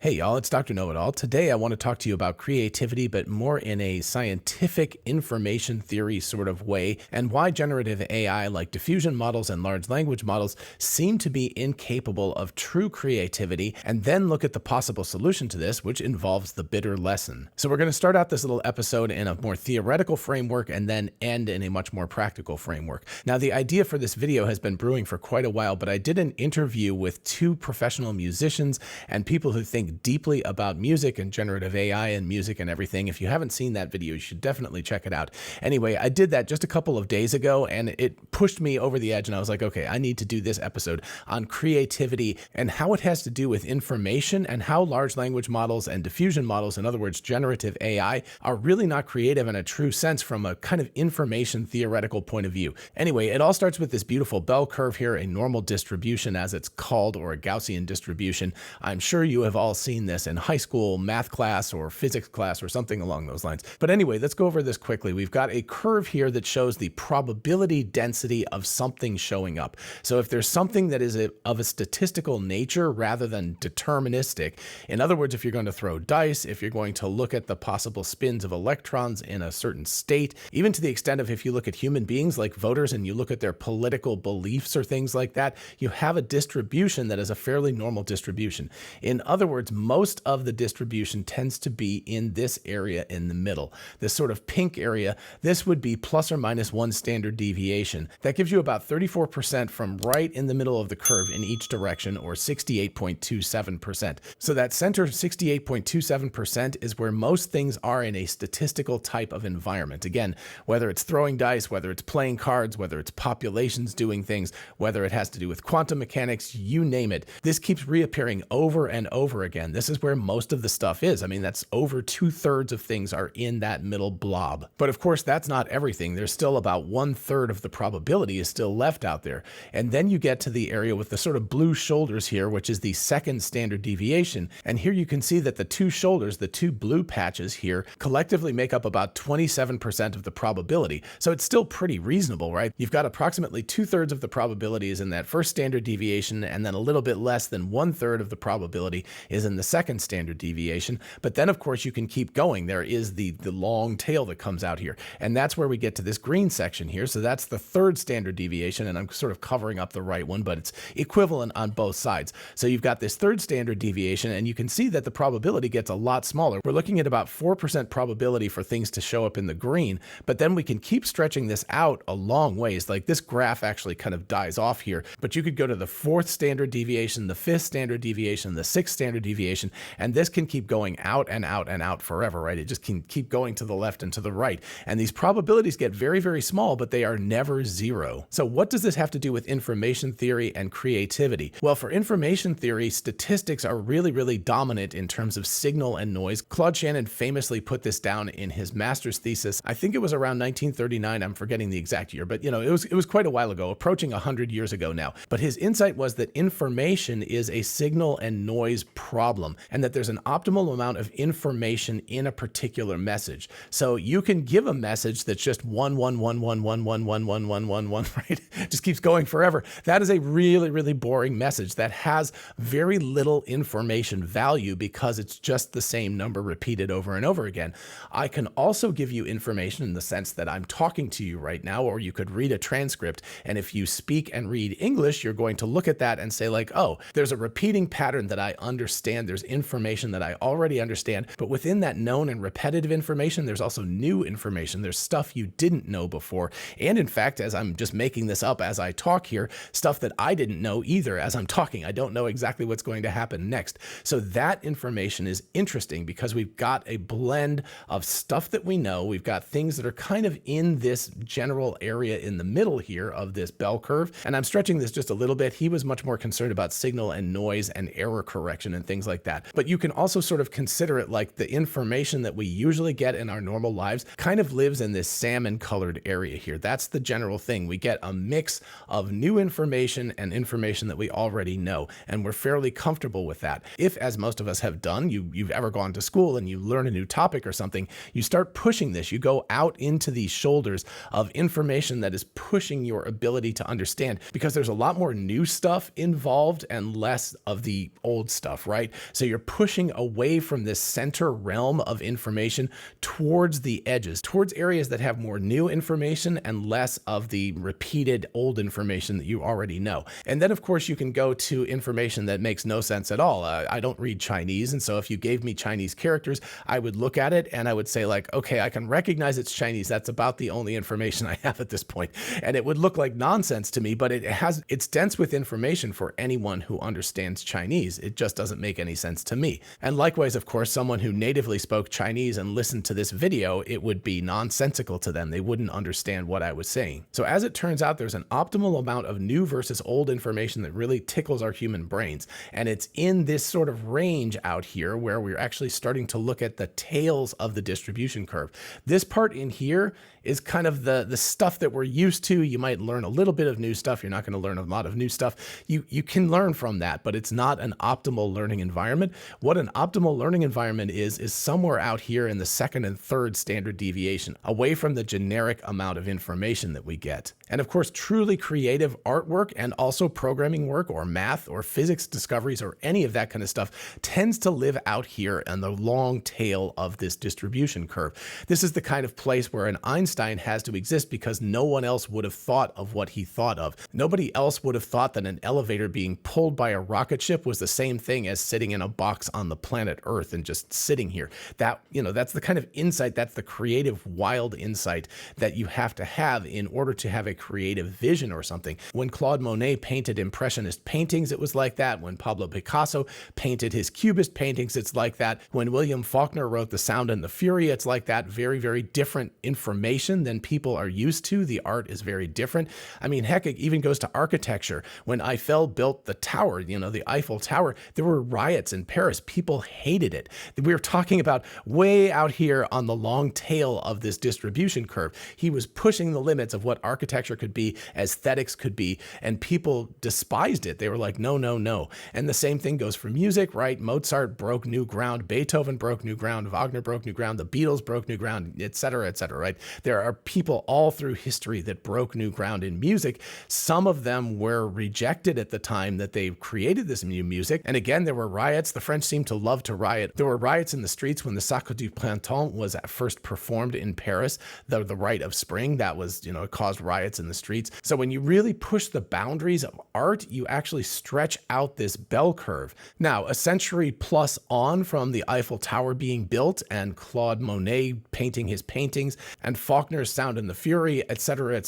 Hey y'all, it's Dr. Know-It-All. Today I want to talk to you about creativity, but more in a scientific information theory sort of way, and why generative AI like diffusion models and large language models seem to be incapable of true creativity, and then look at the possible solution to this, which involves the bitter lesson. So we're going to start out this little episode in a more theoretical framework and then end in a much more practical framework. Now, the idea for this video has been brewing for quite a while, but I did an interview with two professional musicians and people who think deeply about music and generative AI and music and everything. If you haven't seen that video, you should definitely check it out. Anyway, I did that just a couple of days ago and it pushed me over the edge, and I was like, okay, I need to do this episode on creativity and how it has to do with information and how large language models and diffusion models, in other words, generative AI, are really not creative in a true sense from a kind of information theoretical point of view. Anyway, it all starts with this beautiful bell curve here, a normal distribution as it's called, or a Gaussian distribution. I'm sure you have all seen this in high school math class or physics class or something along those lines. But anyway, let's go over this quickly. We've got a curve here that shows the probability density of something showing up. So if there's something that is of a statistical nature rather than deterministic, in other words, if you're going to throw dice, if you're going to look at the possible spins of electrons in a certain state, even to the extent of if you look at human beings like voters and you look at their political beliefs or things like that, you have a distribution that is a fairly normal distribution. In other words, most of the distribution tends to be in this area in the middle. This sort of pink area, this would be plus or minus 1 standard deviation. That gives you about 34% from right in the middle of the curve in each direction, or 68.27%. So that center 68.27% is where most things are in a statistical type of environment. Again, whether it's throwing dice, whether it's playing cards, whether it's populations doing things, whether it has to do with quantum mechanics, you name it. This keeps reappearing over and over again. This is where most of the stuff is. I mean, that's over 2/3 of things are in that middle blob. But of course, that's not everything. There's still about 1/3 of the probability is still left out there. And then you get to the area with the sort of blue shoulders here, which is the second standard deviation. And here you can see that the two shoulders, the two blue patches here, collectively make up about 27% of the probability. So it's still pretty reasonable, right? You've got approximately 2/3 of the probability is in that first standard deviation, and then a little bit less than 1/3 of the probability is in the second standard deviation. But then of course you can keep going. There is the long tail that comes out here. And that's where we get to this green section here. So that's the third standard deviation, and I'm sort of covering up the right one, but it's equivalent on both sides. So you've got this third standard deviation, and you can see that the probability gets a lot smaller. We're looking at about 4% probability for things to show up in the green, but then we can keep stretching this out a long ways. Like this graph actually kind of dies off here, but you could go to the fourth standard deviation, the fifth standard deviation, the sixth standard deviation, and this can keep going out and out and out forever, right? It just can keep going to the left and to the right. And these probabilities get very, very small, but they are never zero. So what does this have to do with information theory and creativity? Well, for information theory, statistics are really, really dominant in terms of signal and noise. Claude Shannon famously put this down in his master's thesis. I think it was around 1939. I'm forgetting the exact year, but it was quite a while ago, approaching 100 years ago now. But his insight was that information is a signal and noise problem, and that there's an optimal amount of information in a particular message. So you can give a message that's just 1, 1, 1, 1, 1, 1, 1, 1, 1, 1, 1, right? It just keeps going forever. That is a really, really boring message that has very little information value because it's just the same number repeated over and over again. I can also give you information in the sense that I'm talking to you right now, or you could read a transcript, and if you speak and read English, you're going to look at that and say like, oh, there's a repeating pattern that I understand. There's information that I already understand, but within that known and repetitive information, there's also new information. There's stuff you didn't know before. And in fact, as I'm just making this up as I talk here, stuff that I didn't know either as I'm talking. I don't know exactly what's going to happen next. So that information is interesting because we've got a blend of stuff that we know. We've got things that are kind of in this general area in the middle here of this bell curve. And I'm stretching this just a little bit. He was much more concerned about signal and noise and error correction and things like that. But you can also sort of consider it like the information that we usually get in our normal lives kind of lives in this salmon colored area here. That's the general thing. We get a mix of new information and information that we already know, and we're fairly comfortable with that. If, as most of us have done, you've ever gone to school and you learn a new topic or something, you start pushing this. You go out into these shoulders of information that is pushing your ability to understand, because there's a lot more new stuff involved and less of the old stuff, right? So you're pushing away from this center realm of information towards the edges, towards areas that have more new information and less of the repeated old information that you already know. And then, of course, you can go to information that makes no sense at all. I don't read Chinese, and so if you gave me Chinese characters, I would look at it and I would say like, okay, I can recognize it's Chinese. That's about the only information I have at this point. And it would look like nonsense to me, but it's dense with information for anyone who understands Chinese. It just doesn't make any sense to me. And likewise, of course, someone who natively spoke Chinese and listened to this video, it would be nonsensical to them. They wouldn't understand what I was saying. So as it turns out, there's an optimal amount of new versus old information that really tickles our human brains. And it's in this sort of range out here where we're actually starting to look at the tails of the distribution curve. This part in here is kind of the stuff that we're used to. You might learn a little bit of new stuff. You're not going to learn a lot of new stuff. You can learn from that, but it's not an optimal learning environment. What an optimal learning environment is somewhere out here in the second and third standard deviation, away from the generic amount of information that we get. And of course, truly creative artwork and also programming work or math or physics discoveries or any of that kind of stuff tends to live out here in the long tail of this distribution curve. This is the kind of place where an Einstein has to exist because no one else would have thought of what he thought of. Nobody else would have thought that an elevator being pulled by a rocket ship was the same thing as sitting in a box on the planet Earth and just sitting here. That's the kind of insight, that's the creative, wild insight that you have to have in order to have a creative vision or something. When Claude Monet painted Impressionist paintings, it was like that. When Pablo Picasso painted his Cubist paintings, it's like that. When William Faulkner wrote The Sound and the Fury, it's like that. Very, very different information than people are used to. The art is very different. I mean, heck, it even goes to architecture. When Eiffel built the tower, the Eiffel Tower, there were riots in Paris. People hated it. We were talking about way out here on the long tail of this distribution curve. He was pushing the limits of what architecture could be, aesthetics could be, and people despised it. They were like, no, no, no. And the same thing goes for music, right? Mozart broke new ground, Beethoven broke new ground, Wagner broke new ground, the Beatles broke new ground, et cetera, right? There are people all through history that broke new ground in music. Some of them were rejected at the time that they created this new music. And again, there were riots. The French seemed to love to riot. There were riots in the streets when the Sacre du Printemps was first performed in Paris, the Rite of Spring. That was, it caused riots in the streets. So when you really push the boundaries of art, you actually stretch out this bell curve. Now, a century plus on from the Eiffel Tower being built and Claude Monet painting his paintings and Faulkner's Sound and the Fury, et cetera,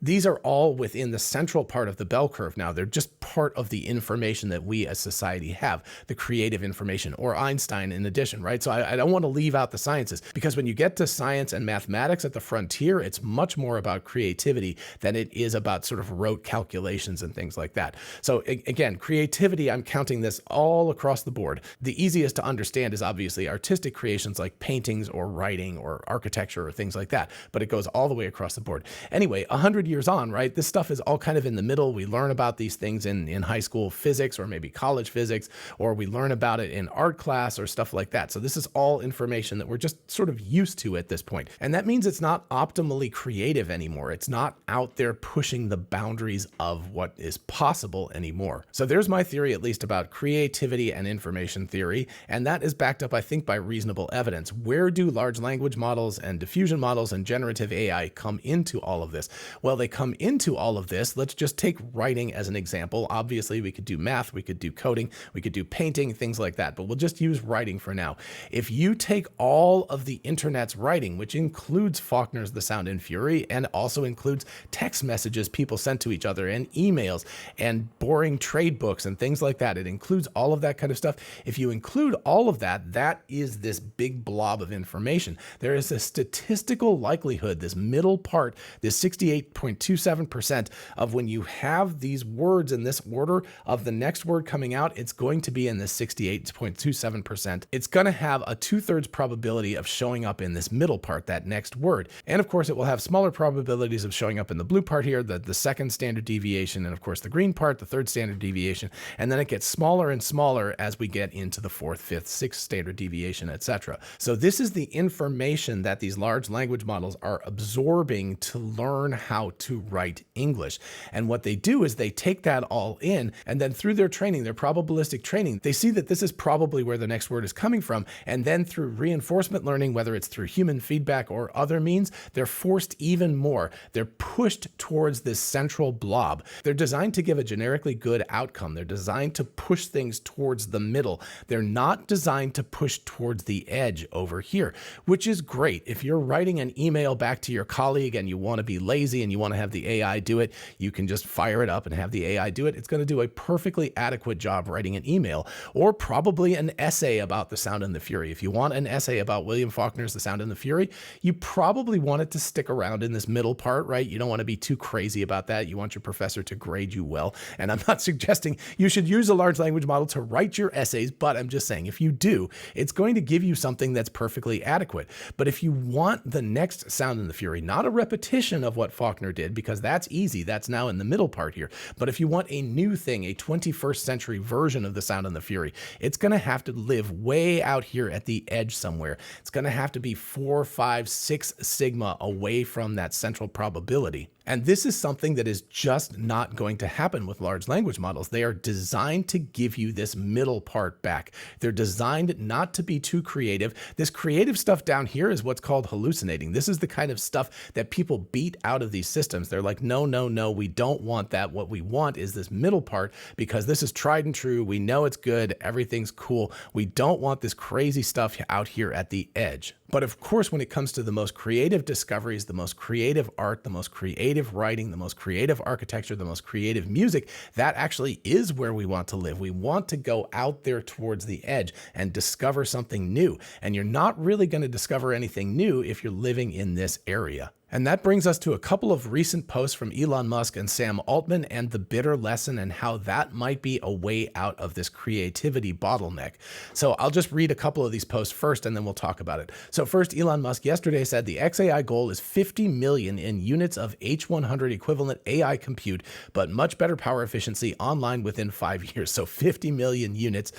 these are all within the central part of the bell curve now. They're just part of the information that we as society have, the creative information, or Einstein in addition, right? So I don't want to leave out the sciences, because when you get to science and mathematics at the frontier, it's much more about creativity than it is about sort of rote calculations and things like that. So again, creativity, I'm counting this all across the board. The easiest to understand is obviously artistic creations like paintings or writing or architecture or things like that, but it goes all the way across the board. Anyway, 100 years on, right, this stuff is all kind of in the middle. We learn about these things in high school physics or maybe college physics, or we learn about it in art class or stuff like that. So this is all information that we're just sort of used to at this point. And that means it's not optimally creative anymore. It's not out there pushing the boundaries of what is possible anymore. So there's my theory, at least, about creativity and information theory. And that is backed up, I think, by reasonable evidence. Where do large language models and diffusion models and generative AI come into all of this? Well, they come into all of this. Let's just take writing as an example. Obviously, we could do math, we could do coding, we could do painting, things like that, but we'll just use writing for now. If you take all of the internet's writing, which includes Faulkner's The Sound and Fury, and also includes text messages people sent to each other and emails and boring trade books and things like that, it includes all of that kind of stuff. If you include all of that, that is this big blob of information. There is a statistical likelihood, this middle part, this 68.27% of when you have these words in this order of the next word coming out, it's going to be in this 68.27%. It's going to have a 2/3 probability of showing up in this middle part, that next word. And of course, it will have smaller probabilities of showing up in the blue part here, the second standard deviation, and of course the green part, the third standard deviation. And then it gets smaller and smaller as we get into the fourth, fifth, sixth standard deviation, etc. So this is the information that these large language models are absorbing to learn how to write English. And what they do is they take that all in, and then through their training, their probabilistic training, they see that this is probably where the next word is coming from, and then through reinforcement learning, whether it's through human feedback or other means, they're forced even more. They're pushed towards this central blob. They're designed to give a generically good outcome. They're designed to push things towards the middle. They're not designed to push towards the edge over here, which is great. If you're writing an email back to your colleague and you want to be lazy and you want to have the AI do it, you can just fire it up and have the AI do it. It's going to do a perfectly adequate job writing an email, or probably an essay about The Sound and the Fury. If you want an essay about William Faulkner's The Sound and the Fury, you probably want it to stick around in this middle part, right? You don't want to be too crazy about that. You want your professor to grade you well. And I'm not suggesting you should use a large language model to write your essays, but I'm just saying if you do, it's going to give you something that's perfectly adequate. But if you want the next Sound and the Fury, not a repetition of what Faulkner did, because that's easy, that's now in the middle part here. But if you want a new thing, a 21st century version of The Sound and the Fury, it's going to have to live way out here at the edge somewhere. It's going to have to be 4, 5, 6 sigma away from that central probability. And this is something that is just not going to happen with large language models. They are designed to give you this middle part back. They're designed not to be too creative. This creative stuff down here is what's called hallucinating. This is the kind of stuff that people beat out of these systems. They're like, no, no, no, we don't want that. What we want is this middle part, because this is tried and true. We know it's good. Everything's cool. We don't want this crazy stuff out here at the edge. But of course, when it comes to the most creative discoveries, the most creative art, the most creative writing, the most creative architecture, the most creative music, that actually is where we want to live. We want to go out there towards the edge and discover something new. And you're not really going to discover anything new if you're living in this area. And that brings us to a couple of recent posts from Elon Musk and Sam Altman and the bitter lesson and how that might be a way out of this creativity bottleneck. So I'll just read a couple of these posts first and then we'll talk about it. So first, Elon Musk yesterday said the XAI goal is 50 million in units of H100 equivalent AI compute, but much better power efficiency online within 5 years. So 50 million units.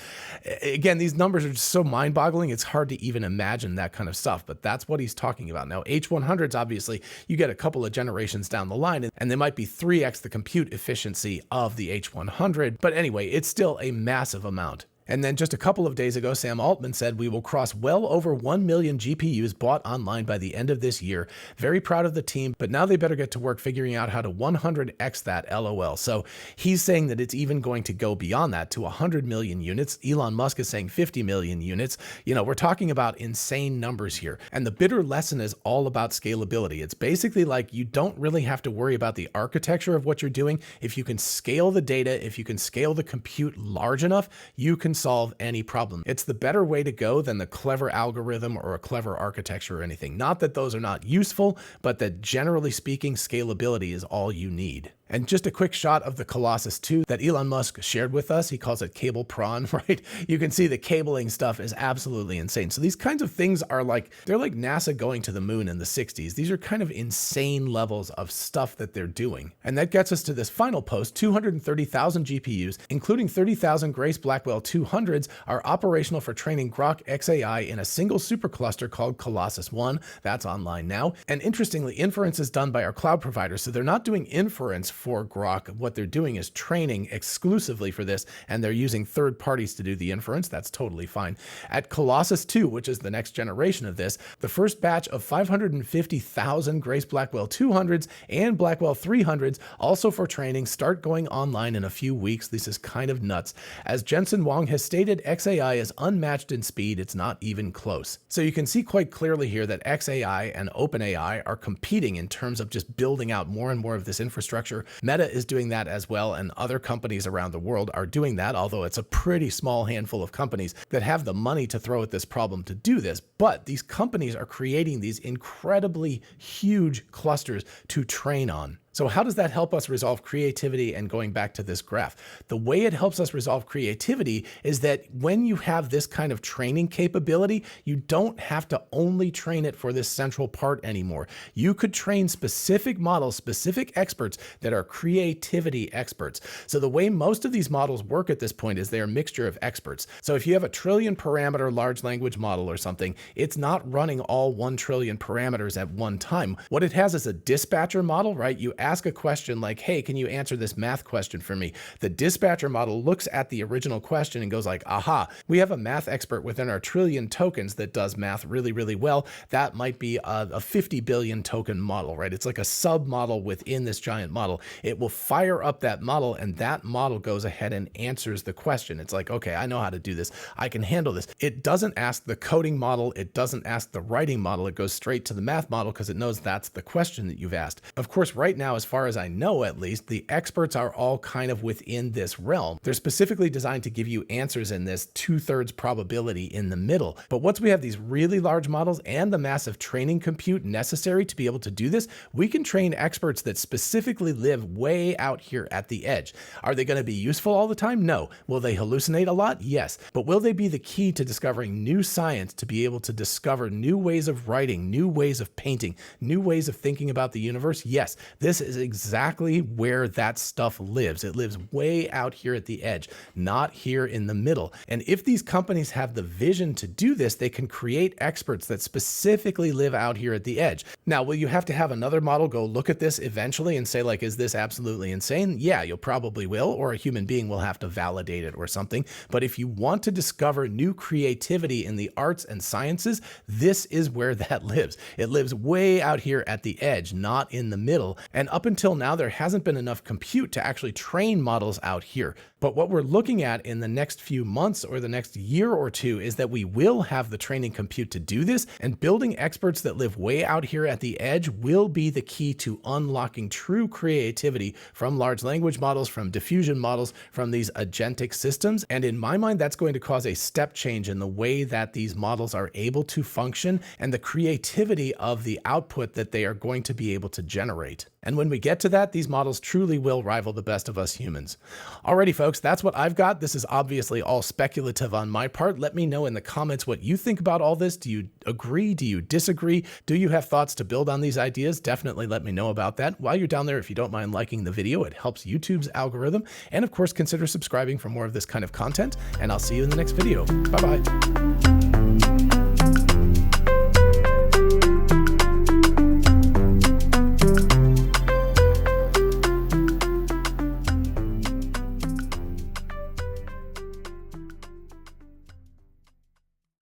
Again, these numbers are just so mind-boggling. It's hard to even imagine that kind of stuff, but that's what he's talking about. Now, H100s, obviously, you get a couple of generations down the line, and they might be 3x the compute efficiency of the H100. But anyway, it's still a massive amount. And then just a couple of days ago, Sam Altman said, we will cross well over 1 million GPUs bought online by the end of this year. Very proud of the team, but now they better get to work figuring out how to 100x that, LOL. So he's saying that it's even going to go beyond that to 100 million units. Elon Musk is saying 50 million units. You know, we're talking about insane numbers here. And the bitter lesson is all about scalability. It's basically like you don't really have to worry about the architecture of what you're doing. If you can scale the data, if you can scale the compute large enough, you can solve any problem. It's the better way to go than the clever algorithm or a clever architecture or anything. Not that those are not useful, but that generally speaking, scalability is all you need. And just a quick shot of the Colossus 2 that Elon Musk shared with us. He calls it cable prawn, right? You can see the cabling stuff is absolutely insane. So these kinds of things are like, they're like NASA going to the moon in the 60s. These are kind of insane levels of stuff that they're doing. And that gets us to this final post. 230,000 GPUs, including 30,000 Grace Blackwell 200s, are operational for training Grok XAI in a single supercluster called Colossus 1. That's online now. And interestingly, inference is done by our cloud provider. So they're not doing inference for Grok. What they're doing is training exclusively for this, and they're using third parties to do the inference. That's totally fine. At Colossus 2, which is the next generation of this, the first batch of 550,000 Grace Blackwell 200s and Blackwell 300s, also for training, start going online in a few weeks. This is kind of nuts. As Jensen Huang has stated, XAI is unmatched in speed. It's not even close. So you can see quite clearly here that XAI and OpenAI are competing in terms of just building out more and more of this infrastructure. Meta is doing that as well, and other companies around the world are doing that, although it's a pretty small handful of companies that have the money to throw at this problem to do this. But these companies are creating these incredibly huge clusters to train on. So how does that help us resolve creativity? And going back to this graph, the way it helps us resolve creativity is that when you have this kind of training capability, you don't have to only train it for this central part anymore. You could train specific models, specific experts that are creativity experts. So the way most of these models work at this point is they're a mixture of experts. So if you have a trillion parameter large language model or something, it's not running all 1 trillion parameters at one time. What it has is a dispatcher model, right? You ask a question like, hey, can you answer this math question for me? The dispatcher model looks at the original question and goes like, aha, we have a math expert within our trillion tokens that does math really, really well. That might be a 50 billion token model, right? It's like a sub model within this giant model. It will fire up that model, and that model goes ahead and answers the question. It's like, okay, I know how to do this. I can handle this. It doesn't ask the coding model. It doesn't ask the writing model. It goes straight to the math model because it knows that's the question that you've asked. Of course, right now, as far as I know, at least, the experts are all kind of within this realm. They're specifically designed to give you answers in this 2/3 probability in the middle. But once we have these really large models and the massive training compute necessary to be able to do this, we can train experts that specifically live way out here at the edge. Are they going to be useful all the time? No. Will they hallucinate a lot? Yes. But will they be the key to discovering new science, to be able to discover new ways of writing, new ways of painting, new ways of thinking about the universe? Yes. This is exactly where that stuff lives. It lives way out here at the edge, not here in the middle. And if these companies have the vision to do this, they can create experts that specifically live out here at the edge. Now, will you have to have another model go look at this eventually and say, like, is this absolutely insane? Yeah, you'll probably will, or a human being will have to validate it or something. But if you want to discover new creativity in the arts and sciences, this is where that lives. It lives way out here at the edge, not in the middle. And up until now, there hasn't been enough compute to actually train models out here. But what we're looking at in the next few months or the next year or two is that we will have the training compute to do this, and building experts that live way out here at the edge will be the key to unlocking true creativity from large language models, from diffusion models, from these agentic systems. And in my mind, that's going to cause a step change in the way that these models are able to function and the creativity of the output that they are going to be able to generate. And when we get to that, these models truly will rival the best of us humans. Alrighty, folks, that's what I've got. This is obviously all speculative on my part. Let me know in the comments what you think about all this. Do you agree? Do you disagree? Do you have thoughts to build on these ideas? Definitely let me know about that. While you're down there, if you don't mind liking the video, it helps YouTube's algorithm. And of course, consider subscribing for more of this kind of content. And I'll see you in the next video. Bye-bye.